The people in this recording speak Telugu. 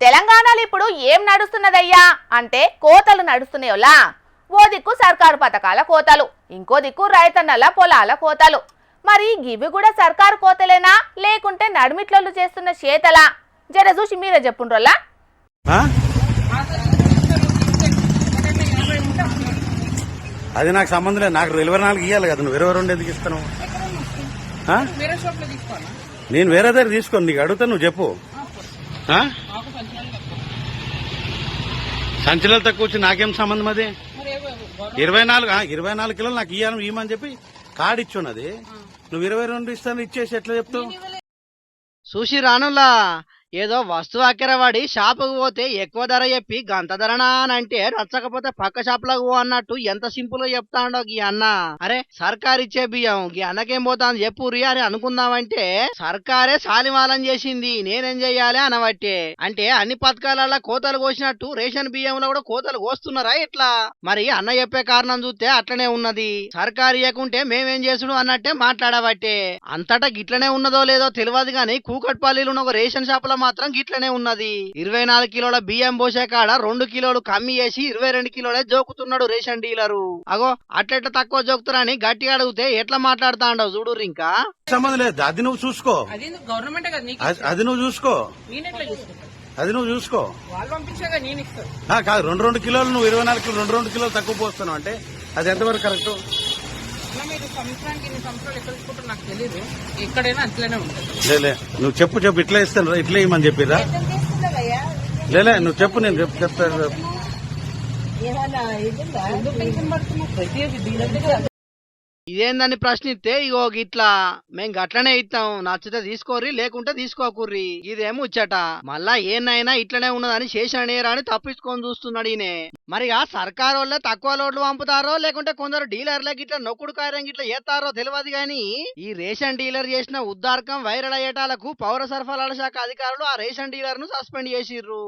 తెలంగాణలో ఇప్పుడు ఏం నడుస్తున్నదయ్యా అంటే కోతలు నడుస్తున్నాయోలా. ఓ దిక్కు సర్కారు పథకాల కోతలు, ఇంకో దిక్కు రైతన్నల పొలాల కోతలు. మరి ఇవి కూడా సర్కారు కోతలేనా లేకుంటే నడిమిట్లలు చేస్తున్న చేతలా? జర చూసి మీరే చెప్పుండ్రోలా. అది నాకు సంబంధం లేదు. నాకు 24 ఇవ్వాలి కదా, నువ్వు 22 ఎందుకు ఇస్తాను? నేను వేరే దగ్గర తీసుకోను, నీకు అడుగుతా, నువ్వు చెప్పు. సంచలలు తక్కువ వచ్చి నాకేం సంబంధం? అది 24 కిలోలు నాకు ఇవ్వమని చెప్పి కార్డు ఇచ్చున్నది. నువ్వు 22 ఇస్తాను ఇచ్చేసి ఎట్లా చెప్తావు? చూసి రానులా ఏదో వస్తువు అక్కెరవాడి షాపుకు పోతే ఎక్కువ ధర చెప్పి గంత ధరనా అని అంటే నచ్చకపోతే పక్క షాపులకు పో అన్నట్టు ఎంత సింపుల్ గా చెప్తాడో గీ అన్న. అరే సర్కారు ఇచ్చే బియ్యం గీ అన్నకేం పోతాను చెప్పురి అని అనుకుందామంటే సర్కారే సాలిమాలం చేసింది, నేనేం చెయ్యాలి అనబట్టే. అంటే అన్ని పథకాలలో కోతలు కోసినట్టు రేషన్ బియ్యంలో కూడా కోతలు కోస్తున్నారా ఇట్లా? మరి అన్న చెప్పే కారణం చూస్తే అట్లనే ఉన్నది. సర్కారు ఇవ్వకుంటే మేమేం చేసుడు అన్నట్టే మాట్లాడబట్టే. అంతటా గిట్లనే ఉన్నదో లేదో తెలియదు గాని కూకట్పల్లిలో ఉన్న ఒక రేషన్ షాపులో మాత్రం గిట్లనే ఉన్నది. 24 కిలోల బియ్యం పోసే కాడ 2 కిలోలు కమ్మి చేసి 22 కిలోలే జోకుతున్నాడు రేషన్ డీలరు. అగో అట్లెట్లా తక్కువ జోకుతారని గట్టిగా అడిగితే ఎట్లా మాట్లాడుతాండవు చూడు. ఇంకా సంబంధం లేదు, అది నువ్వు చూసుకో, అది నువ్వు చూసుకో, అది నువ్వు చూసుకో. కాదు 2 కిలోలు నువ్వు 24 కిలోలు 2 కిలోలు తక్కువ పోస్తున్నావు అంటే అది ఎంతవరకు కరెక్ట్? నువ్వు చెప్పు ఇట్లా ఇస్తాను ఇట్లా ఇవ్వమని చెప్పిరా? లేలే నువ్వు చెప్పు, నేను చెప్తాను. ఇదేందని ప్రశ్నిస్తే ఇగో గిట్లా మేం గట్లనే ఇస్తాం, నచ్చితే తీసుకోర్రి లేకుంటే తీసుకోకుర్రి, ఇదేమో ముచ్చట. మళ్ళా ఏనైనా ఇట్లనే ఉన్నదని చేసిన నేరాని తప్పించుకొని చూస్తున్నాడు ఈయన. మరి ఆ సర్కారు వాళ్ళే తక్కువ లోడ్లు పంపుతారో లేకుంటే కొందరు డీలర్లే గిట్లా నొక్కుడు కార్యం గిట్లా చేస్తారో తెలియదు గాని ఈ రేషన్ డీలర్ చేసిన ఉద్దార్కం వైరల్ అయ్యేటాలకు పౌర సరఫరాల శాఖ అధికారులు ఆ రేషన్ డీలర్ ను సస్పెండ్ చేసిర్రు.